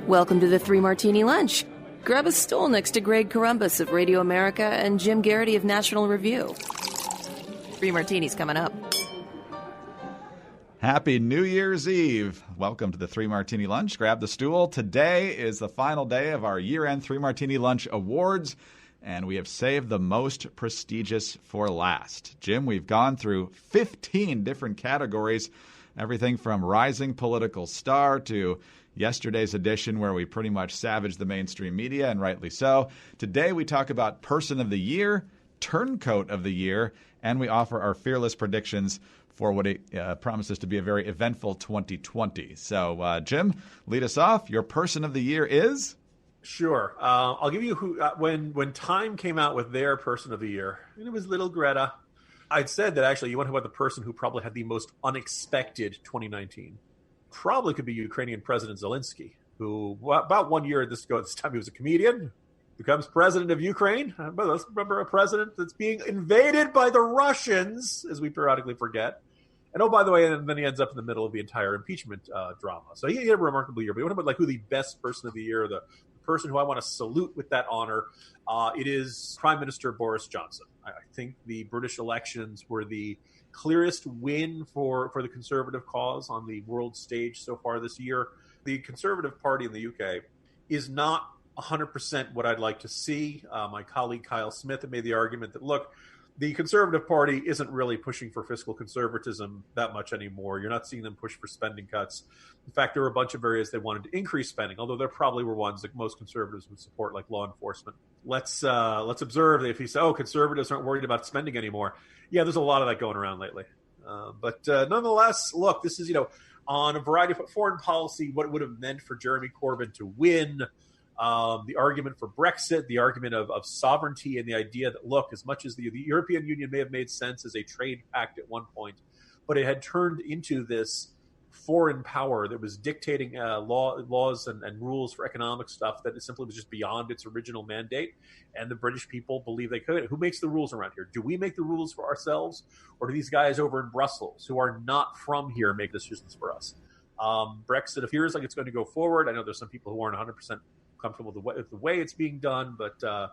Welcome to the Three Martini Lunch. Grab a stool next to Greg Columbus of Radio America and Jim Garrity of National Review. Three Martinis coming up. Happy New Year's Eve. Welcome to the Three Martini Lunch. Grab the stool. Today is the final day of our year-end Three Martini Lunch Awards, and we have saved the most prestigious for last. Jim, we've gone through 15 different categories, everything from rising political star to yesterday's edition where we pretty much savaged the mainstream media, and rightly so. Today we talk about Person of the Year, Turncoat of the Year, and we offer our fearless predictions for what it promises to be a very eventful 2020. So, Jim, lead us off. Your Person of the Year is? Sure. I'll give you who. When Time came out with their Person of the Year, and it was little Greta, I'd said that actually you want to talk about the person who probably had the most unexpected 2019. Probably could be Ukrainian President Zelensky, who about 1 year this time he was a comedian, becomes president of Ukraine. But let's remember a president that's being invaded by the Russians, as we periodically forget. And oh, by the way, and then he ends up in the middle of the entire impeachment drama. So he had a remarkable year. But you want to talk about who the best person of the year, the person who I want to salute with that honor, it is Prime Minister Boris Johnson. I think the British elections were the clearest win for the Conservative cause on the world stage so far this year. The Conservative Party in the UK is not 100% what I'd like to see. My colleague Kyle Smith had made the argument that, look, the Conservative Party isn't really pushing for fiscal conservatism that much anymore. You're not seeing them push for spending cuts. In fact, there were a bunch of areas they wanted to increase spending, although there probably were ones that most conservatives would support, like law enforcement. Let's observe that if you say, oh, conservatives aren't worried about spending anymore. Yeah, there's a lot of that going around lately. But nonetheless, look, this is, on a variety of foreign policy, what it would have meant for Jeremy Corbyn to win, the argument for Brexit, the argument of sovereignty, and the idea that, look, as much as the European Union may have made sense as a trade pact at one point, but it had turned into this foreign power that was dictating laws and rules for economic stuff that it simply was just beyond its original mandate. And the British people believe they could. Who makes the rules around here? Do we make the rules for ourselves? Or do these guys over in Brussels who are not from here make decisions for us? Brexit appears like it's going to go forward. I know there's some people who aren't 100% comfortable with the way it's being done. But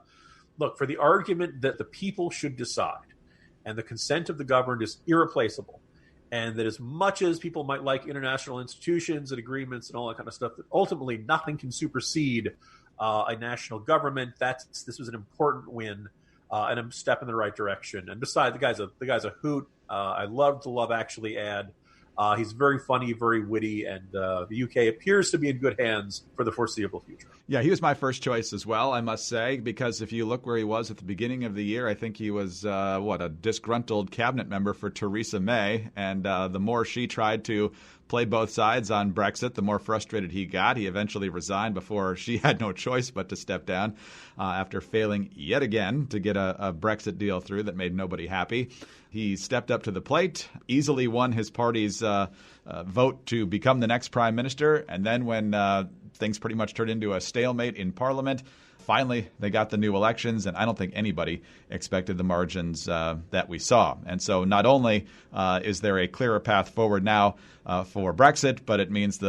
look, for the argument that the people should decide and the consent of the governed is irreplaceable, and that as much as people might like international institutions and agreements and all that kind of stuff, that ultimately nothing can supersede a national government. This was an important win and a step in the right direction. And besides, the guy's a hoot. I loved the Love Actually ad. He's very funny, very witty, and the UK appears to be in good hands for the foreseeable future. Yeah, he was my first choice as well, I must say, because if you look where he was at the beginning of the year, I think he was, a disgruntled cabinet member for Theresa May. And the more she tried to play both sides on Brexit, the more frustrated he got. He eventually resigned before she had no choice but to step down after failing yet again to get a Brexit deal through that made nobody happy. He stepped up to the plate, easily won his party's vote to become the next prime minister. And then when things pretty much turned into a stalemate in Parliament, finally they got the new elections, and I don't think anybody expected the margins that we saw. And so not only is there a clearer path forward now for Brexit, but it means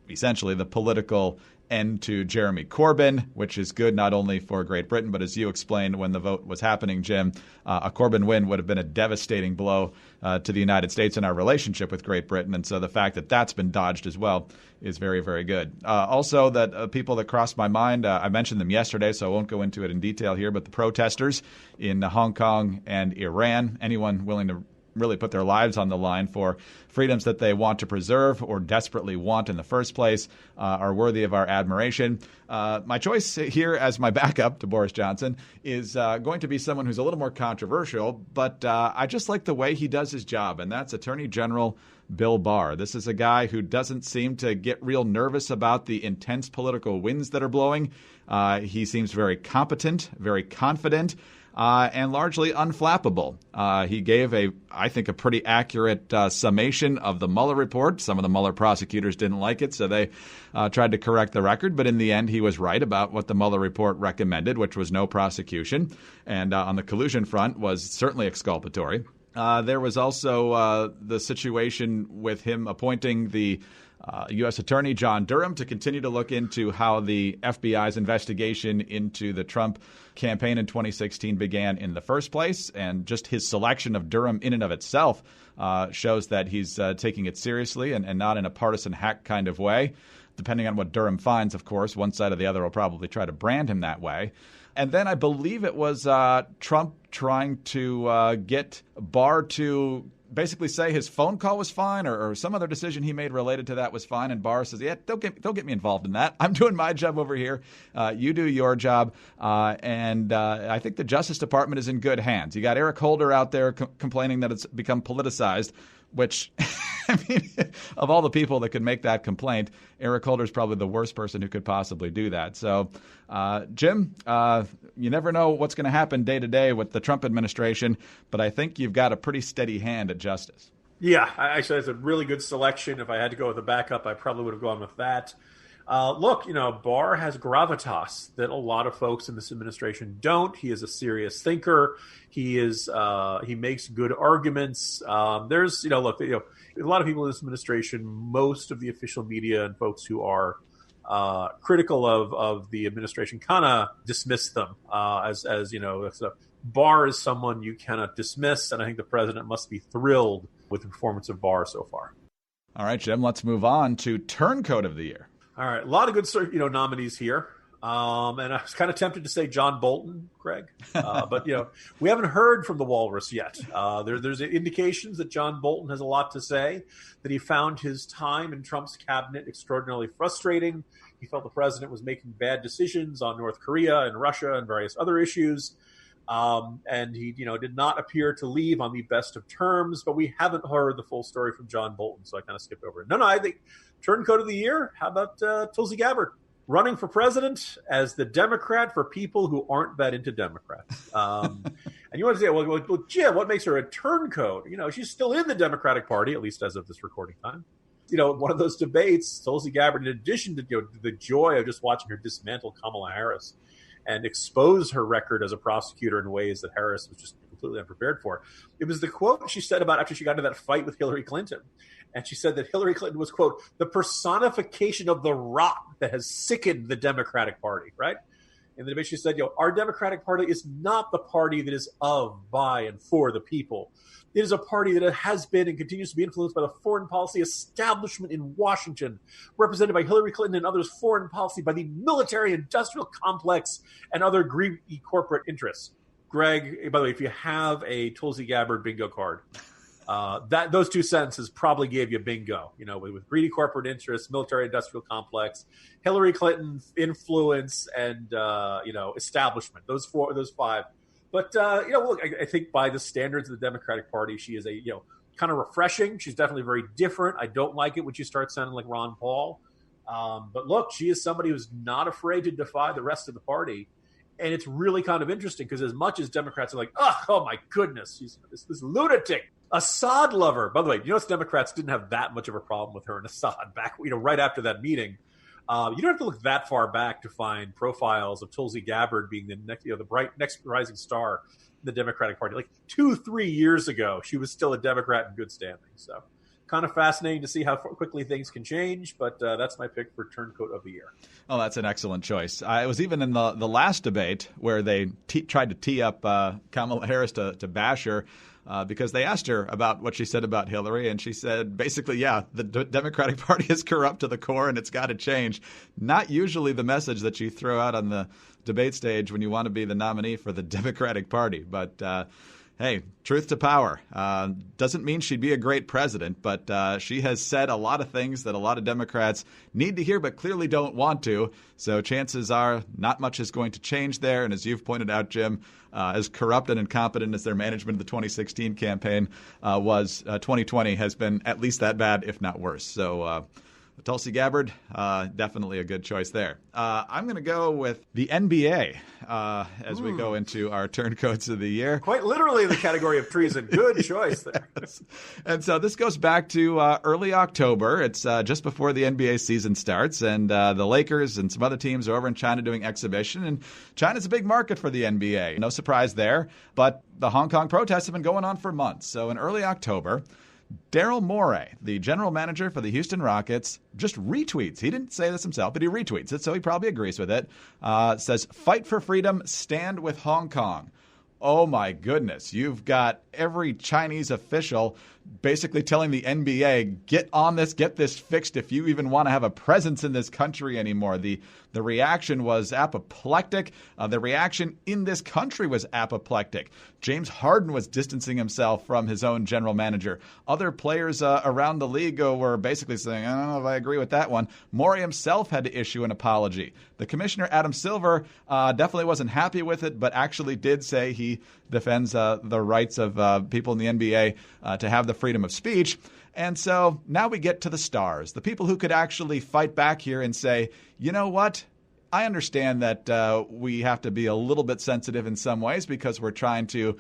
essentially the political end to Jeremy Corbyn, which is good not only for Great Britain, but as you explained when the vote was happening, Jim, a Corbyn win would have been a devastating blow to the United States and our relationship with Great Britain. And so the fact that that's been dodged as well is very, very good. Also, that people that crossed my mind, I mentioned them yesterday, so I won't go into it in detail here, but the protesters in Hong Kong and Iran, anyone willing to really put their lives on the line for freedoms that they want to preserve or desperately want in the first place are worthy of our admiration. My choice here as my backup to Boris Johnson is going to be someone who's a little more controversial, but I just like the way he does his job, and that's Attorney General Bill Barr. This is a guy who doesn't seem to get real nervous about the intense political winds that are blowing. He seems very competent, very confident, and largely unflappable. He gave I think, a pretty accurate summation of the Mueller report. Some of the Mueller prosecutors didn't like it, so they tried to correct the record. But in the end, he was right about what the Mueller report recommended, which was no prosecution. And on the collusion front was certainly exculpatory. There was also the situation with him appointing the U.S. Attorney John Durham to continue to look into how the FBI's investigation into the Trump campaign in 2016 began in the first place. And just his selection of Durham in and of itself shows that he's taking it seriously and not in a partisan hack kind of way. Depending on what Durham finds, of course, one side or the other will probably try to brand him that way. And then I believe it was Trump trying to get Barr to basically say his phone call was fine or some other decision he made related to that was fine. And Barr says, yeah, don't get me involved in that. I'm doing my job over here. You do your job. And I think the Justice Department is in good hands. You got Eric Holder out there complaining that it's become politicized, which, I mean, of all the people that could make that complaint, Eric Holder is probably the worst person who could possibly do that. So, Jim, you never know what's going to happen day to day with the Trump administration, but I think you've got a pretty steady hand at justice. Yeah, actually, that's a really good selection. If I had to go with a backup, I probably would have gone with that. Look, Barr has gravitas that a lot of folks in this administration don't. He is a serious thinker. He makes good arguments. There's, look, a lot of people in this administration, most of the official media and folks who are critical of the administration kind of dismiss them as Barr is someone you cannot dismiss, and I think the president must be thrilled with the performance of Barr so far. All right, Jim, let's move on to Turncoat of the Year. All right, a lot of good nominees here. And I was kind of tempted to say John Bolton, Greg, but we haven't heard from the Walrus yet. There's indications that John Bolton has a lot to say, that he found his time in Trump's cabinet extraordinarily frustrating. He felt the president was making bad decisions on North Korea and Russia and various other issues. And he, did not appear to leave on the best of terms, but we haven't heard the full story from John Bolton, so I kind of skipped over it. No, I think Turncoat of the Year, how about Tulsi Gabbard? Running for president as the Democrat for people who aren't that into Democrats. And you want to say, well, Jim, what makes her a turncoat? She's still in the Democratic Party, at least as of this recording time. One of those debates, Tulsi Gabbard, in addition to the joy of just watching her dismantle Kamala Harris and expose her record as a prosecutor in ways that Harris was just completely unprepared for, it was the quote she said about after she got into that fight with Hillary Clinton. And she said that Hillary Clinton was, quote, the personification of the rot that has sickened the Democratic Party, right? In the debate, she said, our Democratic Party is not the party that is of, by, and for the people. It is a party that has been and continues to be influenced by the foreign policy establishment in Washington, represented by Hillary Clinton and others' foreign policy by the military-industrial complex and other greedy corporate interests. Greg, by the way, if you have a Tulsi Gabbard bingo card, those two sentences probably gave you bingo, with greedy corporate interests, military-industrial complex, Hillary Clinton influence, and, establishment, those five. But, look, I think by the standards of the Democratic Party, she is kind of refreshing. She's definitely very different. I don't like it when she starts sounding like Ron Paul. But look, she is somebody who's not afraid to defy the rest of the party. And it's really kind of interesting because as much as Democrats are like, oh my goodness, she's this lunatic, Assad lover. By the way, Democrats didn't have that much of a problem with her and Assad back, right after that meeting. You don't have to look that far back to find profiles of Tulsi Gabbard being the next, the bright next rising star in the Democratic Party. Like 2-3 years ago, she was still a Democrat in good standing. So kind of fascinating to see how quickly things can change, but that's my pick for Turncoat of the Year. Oh, that's an excellent choice. It was even in the last debate where they tried to tee up Kamala Harris to bash her because they asked her about what she said about Hillary, and she said basically, yeah, the Democratic Party is corrupt to the core and it's got to change. Not usually the message that you throw out on the debate stage when you want to be the nominee for the Democratic Party, but hey, truth to power. Doesn't mean she'd be a great president, but she has said a lot of things that a lot of Democrats need to hear but clearly don't want to. So chances are not much is going to change there. And as you've pointed out, Jim, as corrupt and incompetent as their management of the 2016 campaign was, 2020 has been at least that bad, if not worse. So Tulsi Gabbard, definitely a good choice there. I'm going to go with the NBA as we go into our Turncoats of the Year. Quite literally in the category of treason. Good choice there. And so this goes back to early October. It's just before the NBA season starts, and the Lakers and some other teams are over in China doing exhibition. And China's a big market for the NBA. No surprise there. But the Hong Kong protests have been going on for months. So in early October, Daryl Morey, the general manager for the Houston Rockets, just retweets. He didn't say this himself, but he retweets it, so he probably agrees with it. Says, "Fight for freedom, stand with Hong Kong." Oh my goodness, you've got every Chinese official basically telling the NBA, get on this, get this fixed if you even want to have a presence in this country anymore. The reaction was apoplectic. The reaction in this country was apoplectic. James Harden was distancing himself from his own general manager. Other players around the league were basically saying, I don't know if I agree with that one. Morey himself had to issue an apology. The commissioner, Adam Silver, definitely wasn't happy with it, but actually did say he defends the rights of people in the NBA to have the freedom of speech. And so now we get to the stars, the people who could actually fight back here and say, you know what? I understand that we have to be a little bit sensitive in some ways because we're trying to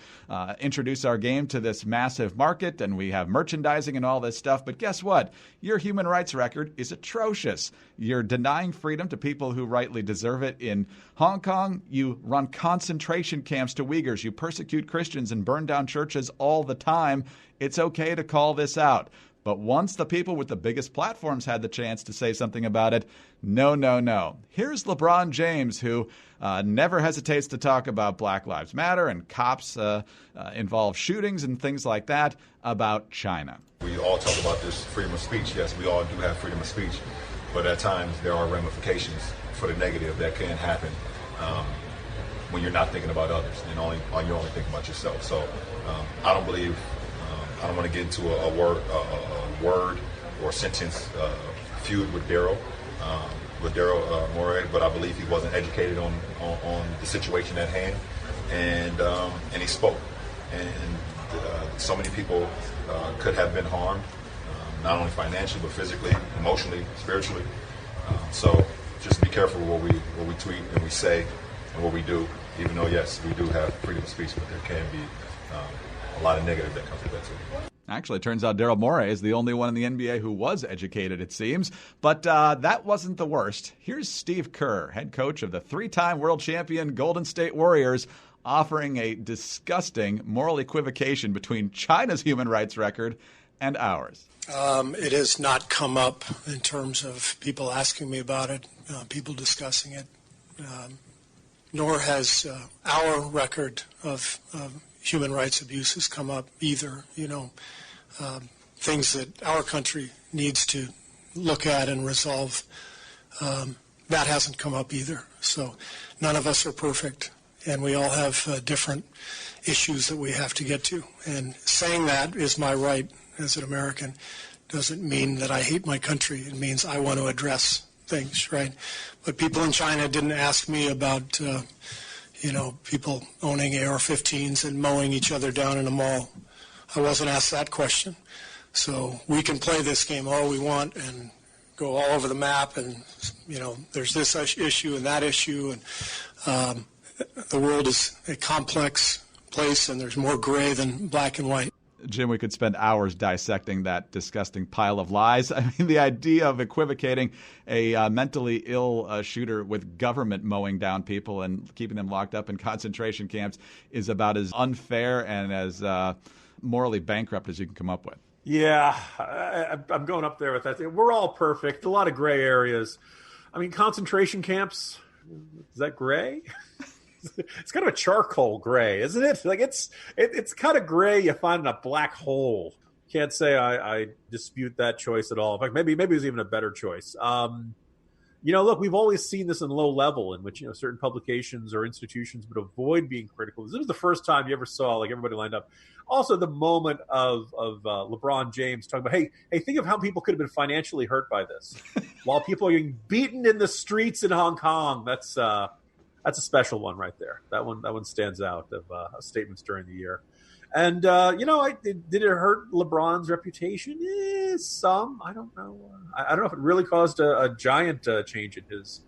introduce our game to this massive market and we have merchandising and all this stuff. But guess what? Your human rights record is atrocious. You're denying freedom to people who rightly deserve it. In Hong Kong, you run concentration camps to Uyghurs. You persecute Christians and burn down churches all the time. It's okay to call this out. But once the people with the biggest platforms had the chance to say something about it, no, no, no. Here's LeBron James, who never hesitates to talk about Black Lives Matter and cops involved shootings and things like that about China. We all talk about this freedom of speech. Yes, we all do have freedom of speech. But at times there are ramifications for the negative that can happen when you're not thinking about others and you're only thinking about yourself. So I don't believe... I don't want to get into a word or sentence feud with Daryl Morey, but I believe he wasn't educated on the situation at hand, and he spoke, and so many people could have been harmed, not only financially but physically, emotionally, spiritually. So just be careful what we tweet and we say and what we do. Even though yes, we do have freedom of speech, but there can be a lot of negative that comes with that too. Actually, it turns out Daryl Morey is the only one in the NBA who was educated, it seems. But that wasn't the worst. Here's Steve Kerr, head coach of the three-time world champion Golden State Warriors, offering a disgusting moral equivocation between China's human rights record and ours. It has not come up in terms of people asking me about it, people discussing it, nor has our record of human rights abuses come up either. Things that our country needs to look at and resolve, that hasn't come up either. So none of us are perfect, and we all have different issues that we have to get to. And saying that is my right as an American. Doesn't mean that I hate my country. It means I want to address things, right? But people in China didn't ask me about people owning AR-15s and mowing each other down in a mall. I wasn't asked that question. So we can play this game all we want and go all over the map and, there's this issue and that issue. And the world is a complex place and there's more gray than black and white. Jim, we could spend hours dissecting that disgusting pile of lies. I mean, the idea of equivocating a mentally ill shooter with government mowing down people and keeping them locked up in concentration camps is about as unfair and as morally bankrupt as you can come up with. Yeah, I'm going up there with that. We're all perfect. A lot of gray areas. I mean, concentration camps, is that gray? It's kind of a charcoal gray, isn't it? Like it's kind of gray you find in a black hole. Can't say I dispute that choice at all. In fact, maybe it was even a better choice. Look, we've always seen this in low level in which certain publications or institutions would avoid being critical. This was the first time you ever saw like everybody lined up. Also, the moment of LeBron James talking about, hey, think of how people could have been financially hurt by this, while people are getting beaten in the streets in Hong Kong. That's a special one right there. That one stands out of statements during the year. And, did it hurt LeBron's reputation? Some. I don't know. I don't know if it really caused a giant change in his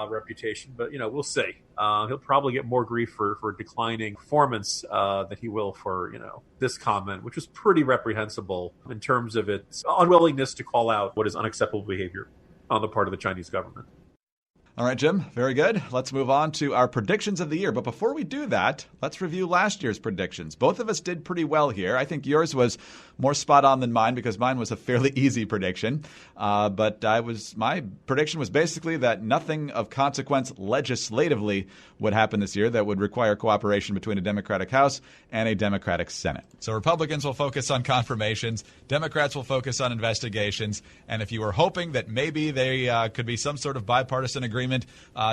reputation, but, we'll see. He'll probably get more grief for declining performance than he will for, this comment, which was pretty reprehensible in terms of its unwillingness to call out what is unacceptable behavior on the part of the Chinese government. All right, Jim, very good. Let's move on to our predictions of the year. But before we do that, let's review last year's predictions. Both of us did pretty well here. I think yours was more spot on than mine because mine was a fairly easy prediction. But my prediction was basically that nothing of consequence legislatively would happen this year that would require cooperation between a Democratic House and a Democratic Senate. So Republicans will focus on confirmations, Democrats will focus on investigations, and if you were hoping that maybe there could be some sort of bipartisan agreement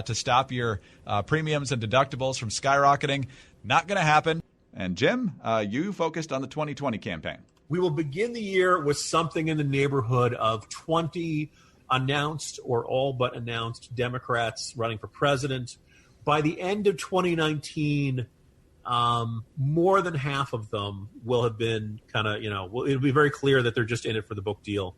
to stop your premiums and deductibles from skyrocketing, not going to happen. And Jim, you focused on the 2020 campaign. We will begin the year with something in the neighborhood of 20 announced or all but announced Democrats running for president. By the end of 2019, more than half of them will have been it'll be very clear that they're just in it for the book deal,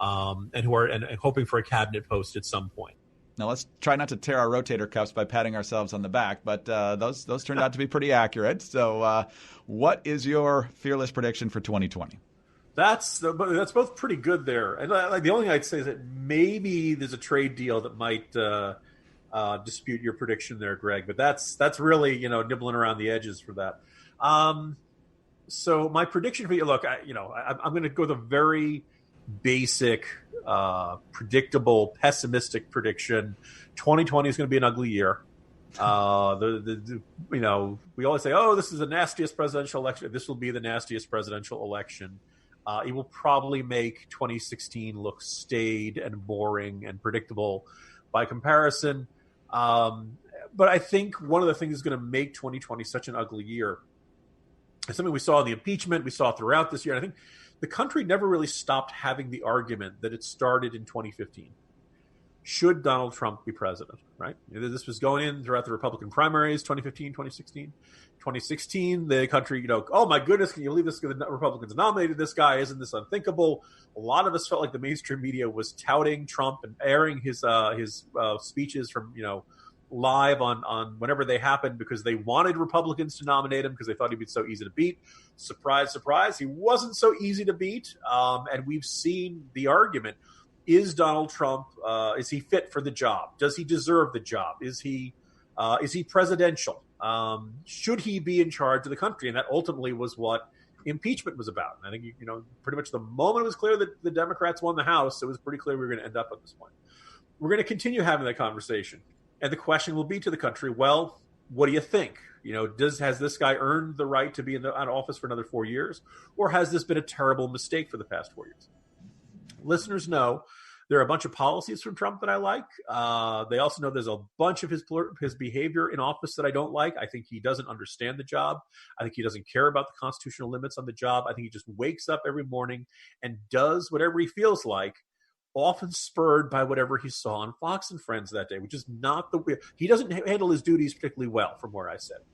and who are hoping for a cabinet post at some point. Now, let's try not to tear our rotator cuffs by patting ourselves on the back, but those turned out to be pretty accurate. So what is your fearless prediction for 2020? That's both pretty good there. And the only thing I'd say is that maybe there's a trade deal that might dispute your prediction there, Greg. But that's really, nibbling around the edges for that. So my prediction for you, look, I'm going to go with a very basic, predictable, pessimistic prediction. 2020 is going to be an ugly year. We always say, "Oh, this is the nastiest presidential election." This will be the nastiest presidential election. It will probably make 2016 look staid and boring and predictable by comparison. But I think one of the things that's going to make 2020 such an ugly year is something we saw in the impeachment, we saw throughout this year. And I think the country never really stopped having the argument that it started in 2015. Should Donald Trump be president, right? This was going in throughout the Republican primaries, 2015, 2016. 2016, the country, oh my goodness, can you believe this? The Republicans nominated this guy. Isn't this unthinkable? A lot of us felt like the mainstream media was touting Trump and airing his speeches from, live on whenever they happened because they wanted Republicans to nominate him because they thought he'd be so easy to beat. Surprise, surprise, he wasn't so easy to beat. And we've seen the argument. Is Donald Trump, is he fit for the job? Does he deserve the job? Is he presidential? Should he be in charge of the country? And that ultimately was what impeachment was about. And I think, pretty much the moment it was clear that the Democrats won the House, it was pretty clear we were going to end up at this point. We're going to continue having that conversation. And the question will be to the country, well, what do you think? Has this guy earned the right to be in office for another 4 years? Or has this been a terrible mistake for the past 4 years? Listeners know there are a bunch of policies from Trump that I like. They also know there's a bunch of his behavior in office that I don't like. I think he doesn't understand the job. I think he doesn't care about the constitutional limits on the job. I think he just wakes up every morning and does whatever he feels like, often spurred by whatever he saw on Fox and Friends that day, which is not he doesn't handle his duties particularly well from where I sit.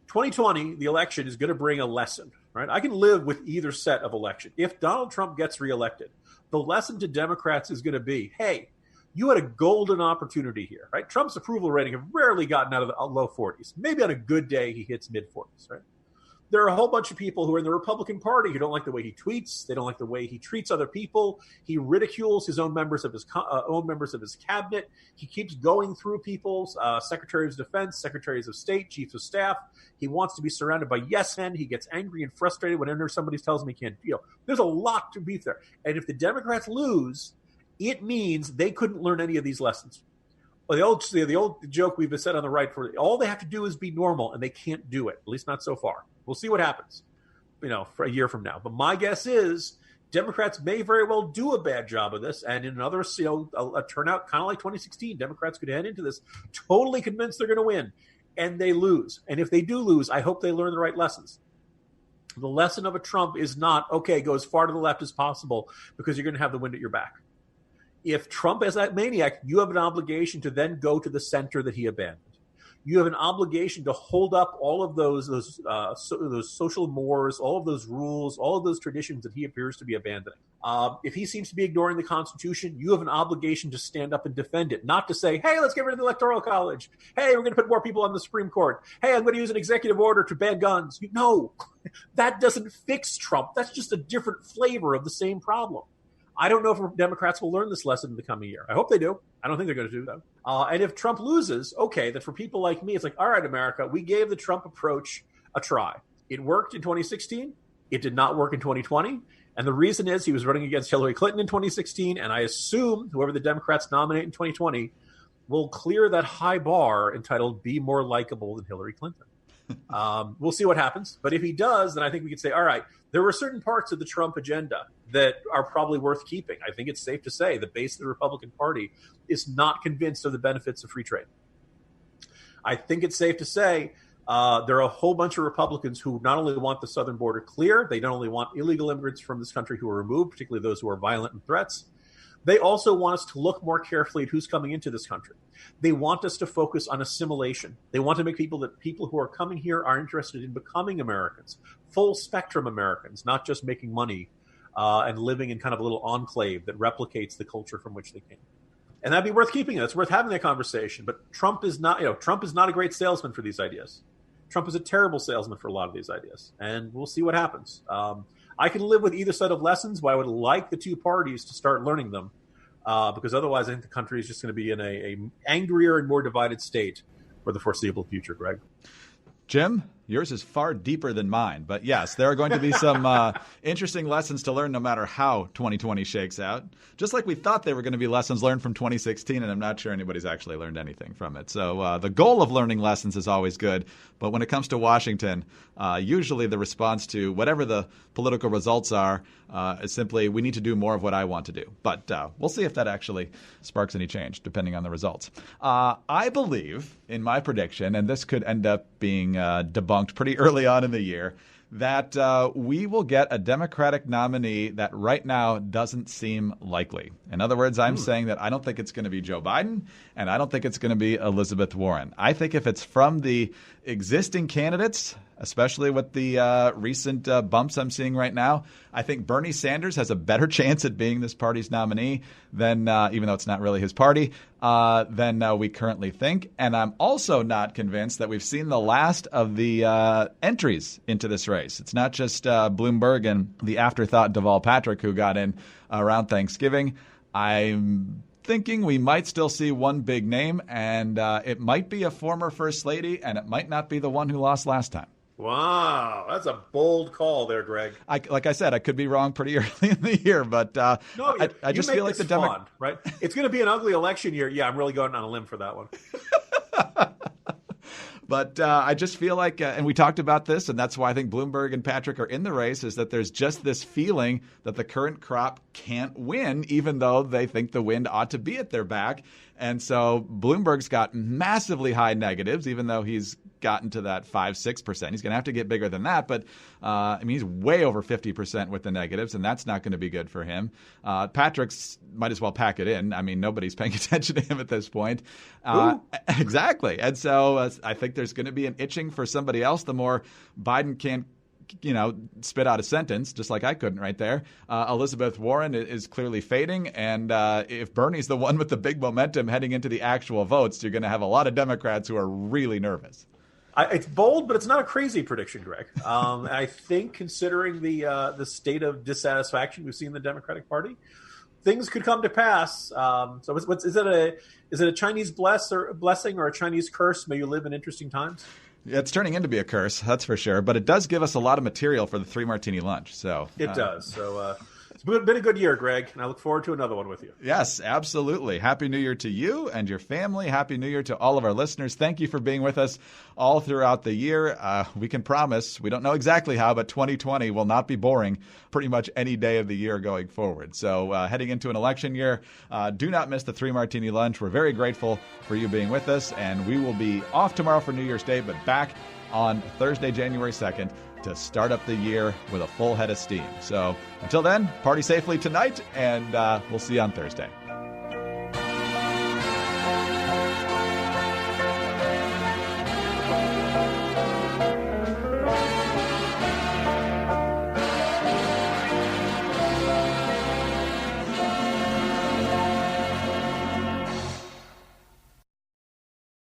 2020, the election is going to bring a lesson, right? I can live with either set of election. If Donald Trump gets reelected, the lesson to Democrats is going to be, hey, you had a golden opportunity here, right? Trump's approval rating have rarely gotten out of the low 40s. Maybe on a good day, he hits mid 40s, right? There are a whole bunch of people who are in the Republican Party who don't like the way he tweets. They don't like the way he treats other people. He ridicules his own members of his cabinet. He keeps going through people's secretaries of defense, secretaries of state, chiefs of staff. He wants to be surrounded by yes men. He gets angry and frustrated whenever somebody tells him he can't. There's a lot to beef there. And if the Democrats lose, it means they couldn't learn any of these lessons. Well, the old joke we've said on the right, for all they have to do is be normal, and they can't do it, at least not so far. We'll see what happens, for a year from now. But my guess is Democrats may very well do a bad job of this, and in another, a turnout kind of like 2016, Democrats could head into this totally convinced they're going to win, and they lose. And if they do lose, I hope they learn the right lessons. The lesson of a Trump is not, okay, go as far to the left as possible because you're going to have the wind at your back. If Trump is that maniac, you have an obligation to then go to the center that he abandoned. You have an obligation to hold up all of those social mores, all of those rules, all of those traditions that he appears to be abandoning. If he seems to be ignoring the Constitution, you have an obligation to stand up and defend it, not to say, hey, let's get rid of the Electoral College. Hey, we're going to put more people on the Supreme Court. Hey, I'm going to use an executive order to ban guns. No, that doesn't fix Trump. That's just a different flavor of the same problem. I don't know if Democrats will learn this lesson in the coming year. I hope they do. I don't think they're going to do that. And if Trump loses, okay, then for people like me, it's like, all right, America, we gave the Trump approach a try. It worked in 2016. It did not work in 2020. And the reason is he was running against Hillary Clinton in 2016. And I assume whoever the Democrats nominate in 2020 will clear that high bar entitled "Be More Likable Than Hillary Clinton." We'll see what happens. But if he does, then I think we could say, all right, there were certain parts of the Trump agenda that are probably worth keeping. I think it's safe to say the base of the Republican Party is not convinced of the benefits of free trade. I think it's safe to say there are a whole bunch of Republicans who not only want the southern border clear, they not only want illegal immigrants from this country who are removed, particularly those who are violent and threats, they also want us to look more carefully at who's coming into this country. They want us to focus on assimilation. They want to make people who are coming here are interested in becoming Americans, full spectrum Americans, not just making money and living in kind of a little enclave that replicates the culture from which they came. And that'd be worth keeping. It's worth having that conversation. But Trump is not a great salesman for these ideas. Trump is a terrible salesman for a lot of these ideas. And we'll see what happens. I can live with either set of lessons, but I would like the two parties to start learning them because otherwise I think the country is just going to be in a angrier and more divided state for the foreseeable future, Greg. Jim, yours is far deeper than mine. But yes, there are going to be some interesting lessons to learn no matter how 2020 shakes out. Just like we thought there were going to be lessons learned from 2016, and I'm not sure anybody's actually learned anything from it. So the goal of learning lessons is always good. But when it comes to Washington, usually the response to whatever the political results are is simply, we need to do more of what I want to do. But we'll see if that actually sparks any change, depending on the results. I believe in my prediction, and this could end up being debunked pretty early on in the year, that we will get a Democratic nominee that right now doesn't seem likely. In other words, I'm saying that I don't think it's going to be Joe Biden, and I don't think it's going to be Elizabeth Warren. I think if it's from the existing candidates, especially with the recent bumps I'm seeing right now, I think Bernie Sanders has a better chance at being this party's nominee than, even though it's not really his party, than we currently think. And I'm also not convinced that we've seen the last of the entries into this race. It's not just Bloomberg and the afterthought Deval Patrick who got in around Thanksgiving. I'm thinking we might still see one big name, and it might be a former First Lady, and it might not be the one who lost last time. Wow, that's a bold call there, Greg. Like I said, I could be wrong pretty early in the year, but I just feel like the fun, right? It's going to be an ugly election year. Yeah, I'm really going on a limb for that one. But I just feel like, and we talked about this, and that's why I think Bloomberg and Patrick are in the race, is that there's just this feeling that the current crop can't win, even though they think the wind ought to be at their back. And so Bloomberg's got massively high negatives, even though he's gotten to that 5-6%. He's going to have to get bigger than that. But, he's way over 50% with the negatives, and that's not going to be good for him. Patrick's might as well pack it in. I mean, nobody's paying attention to him at this point. Exactly. And so I think there's going to be an itching for somebody else. The more Biden can't spit out a sentence, just like I couldn't right there. Elizabeth Warren is clearly fading. And if Bernie's the one with the big momentum heading into the actual votes, you're going to have a lot of Democrats who are really nervous. It's bold, but it's not a crazy prediction, Greg. I think considering the state of dissatisfaction we've seen in the Democratic Party, things could come to pass. So is it a Chinese blessing or a Chinese curse? May you live in interesting times? It's turning into be a curse, that's for sure. But it does give us a lot of material for the Three Martini Lunch. So it does. So it's been a good year, Greg, and I look forward to another one with you. Yes, absolutely. Happy New Year to you and your family. Happy New Year to all of our listeners. Thank you for being with us all throughout the year. We can promise, we don't know exactly how, but 2020 will not be boring pretty much any day of the year going forward. So heading into an election year, do not miss the Three Martini Lunch. We're very grateful for you being with us, and we will be off tomorrow for New Year's Day, but back on Thursday, January 2nd, to start up the year with a full head of steam. So until then, party safely tonight, and we'll see you on Thursday.